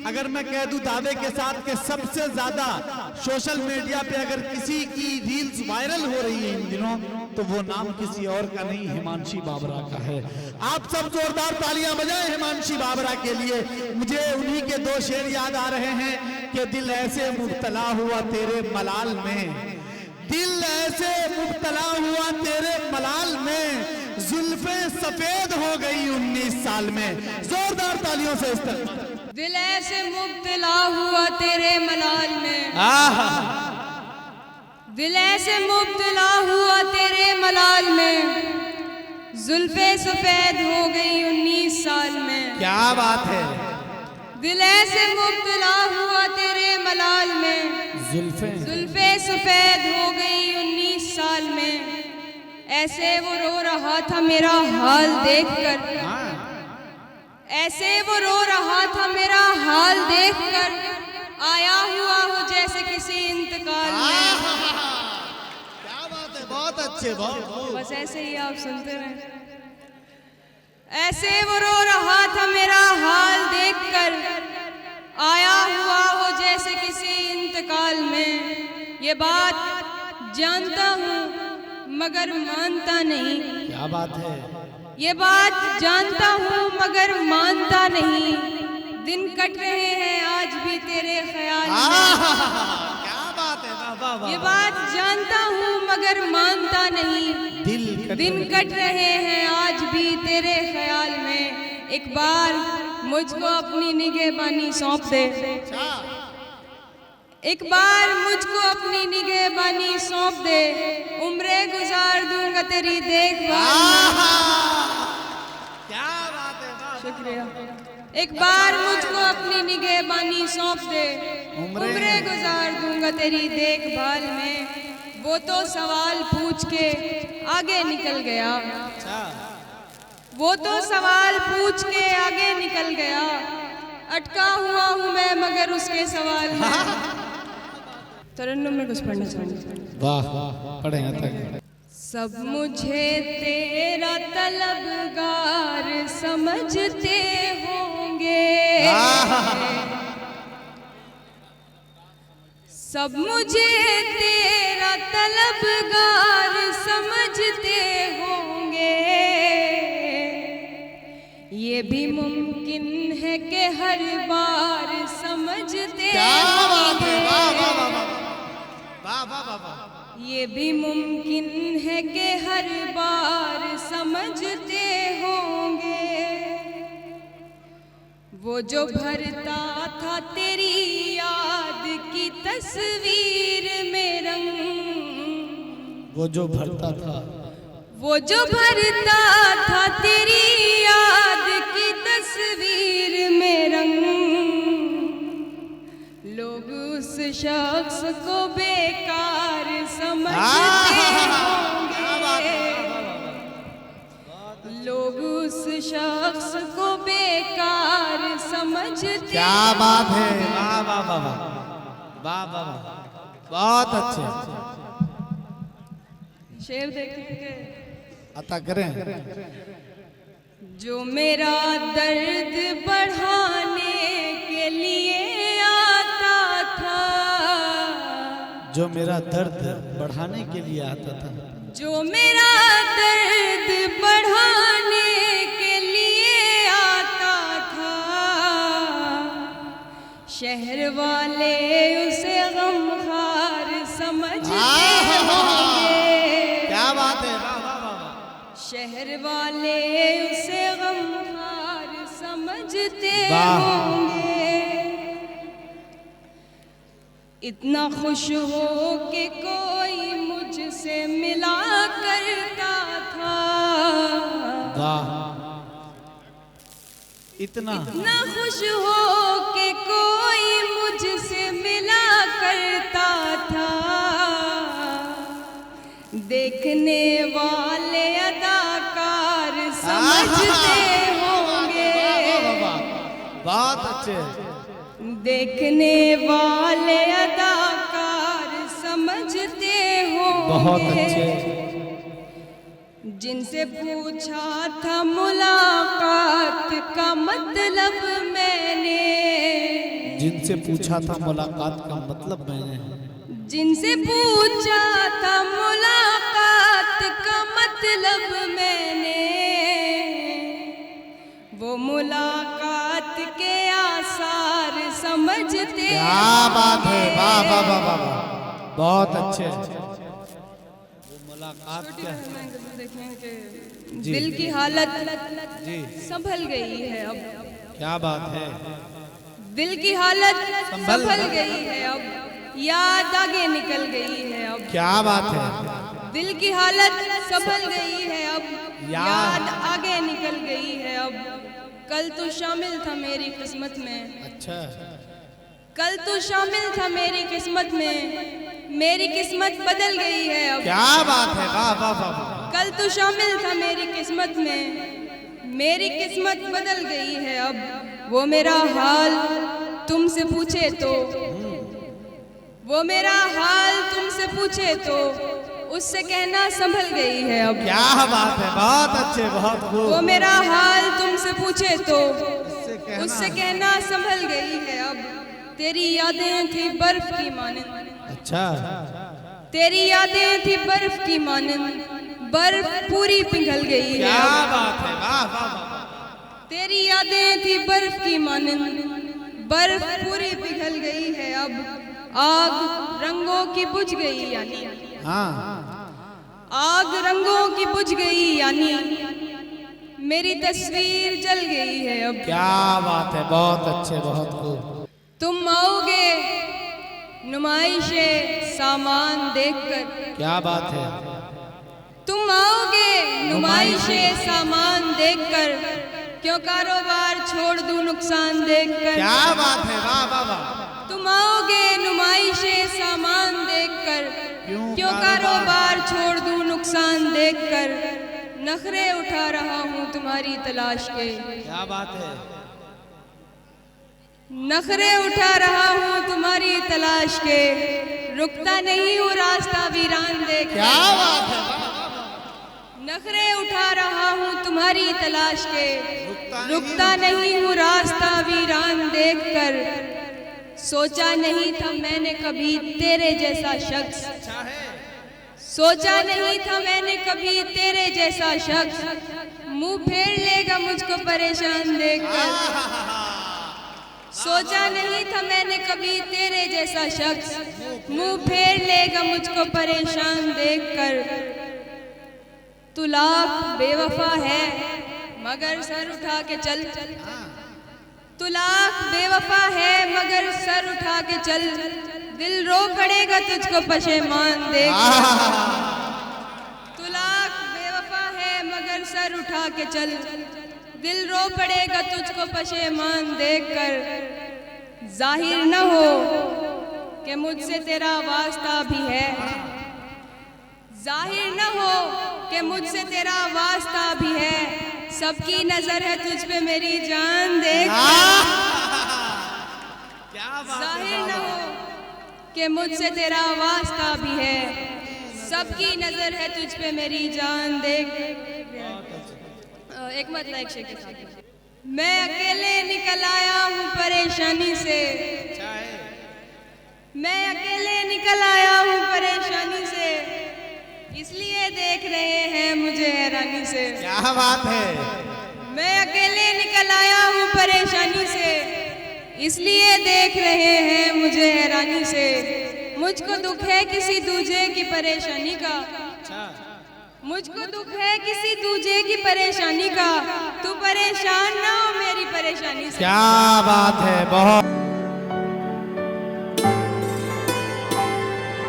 अगर मैं कह दूं दावे के साथ कि सबसे ज्यादा सोशल मीडिया पे अगर किसी की रील्स वायरल हो रही है इन दिनों, तो वो नाम किसी और का नहीं, हिमांशी बाबरा का है। आप सब जोरदार तालियां बजाएं हिमांशी बाबरा के लिए। मुझे उन्हीं के दो शेर याद आ रहे हैं कि दिल ऐसे मुब्तला हुआ तेरे मलाल में, दिल ऐसे मुब्तला हुआ तेरे मलाल में, जुल्फे सफेद हो गई 19 साल में। जोरदार तालियों से इस तरह। दिल ऐसे मुब्तला हुआ तेरे मलाल में, दिल ऐसे मुब्तला हुआ तेरे मलाल में, जुल्फे सफेद हो गई 19 साल में। क्या बात है। दिल ऐसे मुब्तला हुआ तेरे मलाल में, जुल्फे सफेद हो गई 19 साल में। ऐसे वो रो रहा था मेरा हाल देखकर, ऐसे वो रो रहा था मेरा हाल देखकर, आया हुआ हो जैसे किसी इंतकाल में। क्या बात है, बहुत अच्छे, बहुत। बस ऐसे ही आप सुनते रहे। ऐसे वो रो रहा था मेरा हाल देखकर, आया हुआ हो जैसे किसी इंतकाल में। ये बात जानता हूँ मगर मानता नहीं। क्या बात है। ये बात जानता हूँ मगर मानता नहीं, दिन कट रहे हैं आज भी तेरे ख्याल में। क्या बात है। वाह वाह। ये बात जानता हूँ मगर मानता नहीं, दिन कट रहे हैं आज भी तेरे ख्याल में। एक बार मुझको अपनी निगहबानी सौंप दे, एक बार मुझको अपनी निगहबानी सौंप दे, उम्रें गुजार दूंगा तेरी देखभाल में। क्या बात है। शुक्रिया। एक बार मुझको अपनी निगहबानी सौंप दे, उम्रें गुजार दूंगा तेरी देखभाल में। वो तो सवाल पूछ के आगे निकल गया, वो तो सवाल पूछ के आगे निकल गया, अटका हुआ हूँ मैं मगर उसके सवाल में। तरन्नुम में कुछ पढ़ना चाहूँगी। वाह, पढ़ेंगे तक। सब मुझे तेरा तलबगार समझते होंगे, सब मुझे तेरा तलबगार समझते होंगे। ये भी मुमकिन है कि हर बार समझते होंगे, ये भी मुमकिन है कि हर बार समझते होंगे। वो जो भरता था तेरी याद की तस्वीर में रंग, वो जो भरता था, वो जो भरता था तेरी याद की तस्वीर में रंग, लोग उस शख्स को बेकार समझते होंगे, लोग उस शख्स को बेकार समझते। क्या बात है। वाह वाह वाह वाह वाह वाह, बहुत अच्छे। शेर देखेंगे अता करें। जो मेरा दर्द बढ़ाने के लिए आता था, जो मेरा दर्द बढ़ाने के लिए आता था, जो मेरा दर्द बढ़ाने के लिए आता था, शहर वाले उसे गमखार समझते होंगे। क्या बात है। शहर वाले उसे गमखार समझते होंगे। इतना खुश हो कि कोई मुझसे मिला करता था, इतना खुश हो कि कोई मुझसे मिला करता था। देखने वाले अदाकार समझते होंगे, बहुत अच्छे। देखने वाले अदाकार समझते होंगे। बहुत अच्छे। जिनसे पूछा था मुलाकात का मतलब मैंने, जिनसे पूछा था मुलाकात का मतलब मैंने, जिनसे पूछा था मुलाकात का मतलब मैंने, वो मुलाकात के आसार समझते। क्या बात है, वाह वाह वाह वाह वाह, बहुत अच्छे। वो मुलाकात क्या है? देखें कि दिल की हालत जी संभल गई है अब, क्या बात है, दिल की हालत संभल गई है अब, याद आगे निकल गई है अब, क्या बात है, दिल की हालत संभल गई है अब, याद आगे निकल गई है अब। कल तू शामिल था मेरी किस्मत में, अच्छा, कल तू शामिल था मेरी किस्मत में, मेरी किस्मत बदल गई है अब। क्या बात है, वाह वाह वाह वाह, कल तू शामिल था मेरी किस्मत में, मेरी किस्मत बदल गई है अब। वो मेरा हाल तुमसे पूछे तो, वो मेरा हाल तुमसे पूछे तो, उससे कहना संभल गई है अब। क्या बात है, बहुत अच्छे, बहुत खूब। वो मेरा हाल तुमसे पूछे तो, उससे कहना संभल गई है अब। तेरी यादें थी बर्फ की मानिंद, अच्छा, तेरी यादें थी बर्फ की मानिंद, बर्फ पूरी पिघल गई है क्या अब। बात है, वाह वाह वाह, तेरी यादें थी बर्फ की मानिंद, बर्फ पूरी पिघल गई है अब। आग रंगों की बुझ गई यानी, हाँ, आग रंगों की बुझ गई यानी, मेरी तस्वीर जल गई है अब। क्या बात है, बहुत अच्छे, बहुत खूब। तुम आओगे नुमाइशे सामान देखकर, क्या बात है, तुम आओगे नुमाइशे सामान देखकर, क्यों कारोबार छोड़ दूं नुकसान देखकर। क्या बात है, वाह वाह वाह, तुम आओगे नुमाइशे सामान देखकर, क्यों कारोबार छोड़ दूं नुकसान देखकर। नखरे उठा रहा हूँ तुम्हारी तलाश के, क्या बात है, नखरे उठा रहा हूँ तुम्हारी तलाश के, रुकता नहीं हूँ रास्ता वीरान देखकर। क्या बात है, नखरे उठा रहा हूँ तुम्हारी तलाश के, रुकता नहीं हूँ रास्ता वीरान देखकर। सोचा नहीं था मैंने कभी तेरे जैसा शख्स, सोचा नहीं था मैंने कभी तेरे जैसा शख्स, मुंह फेर लेगा मुझको परेशान देखकर। सोचा नहीं था मैंने कभी तेरे जैसा शख्स, मुंह फेर लेगा मुझको परेशान देखकर। तू लाख बेवफा है मगर सर उठा के चल, तू लाख बेवफा है मगर सर उठा के चल, दिल रो पड़ेगा तुझको पशेमान देखकर। तू लाख बेवफा है मगर सर उठा के चल, दिल रो पड़ेगा तुझको पशेमान देखकर। जाहिर न हो कि मुझसे तेरा वास्ता भी है, जाहिर न हो कि मुझसे तेरा वास्ता भी है, सबकी नजर है तुझ पे मेरी जान देखकर। जाहिर न हो कि मुझसे तेरा वास्ता भी है, सबकी नजर है तुझ पे मेरी जान देख। एक मतलब एक शेर के साथ। मैं अकेले निकल आया हूँ परेशानी से, मैं अकेले निकल आया हूँ परेशानी से, इसलिए देख रहे हैं मुझे हैरानी से। क्या बात है, मैं अकेले निकल आया हूँ परेशानी से, इसलिए देख रहे हैं मुझे हैरानी से। मुझको दुख है किसी दूजे की परेशानी का, मुझको दुख है किसी दूजे की परेशानी का, तू परेशान ना हो मेरी परेशानी से। क्या बात है, बहुत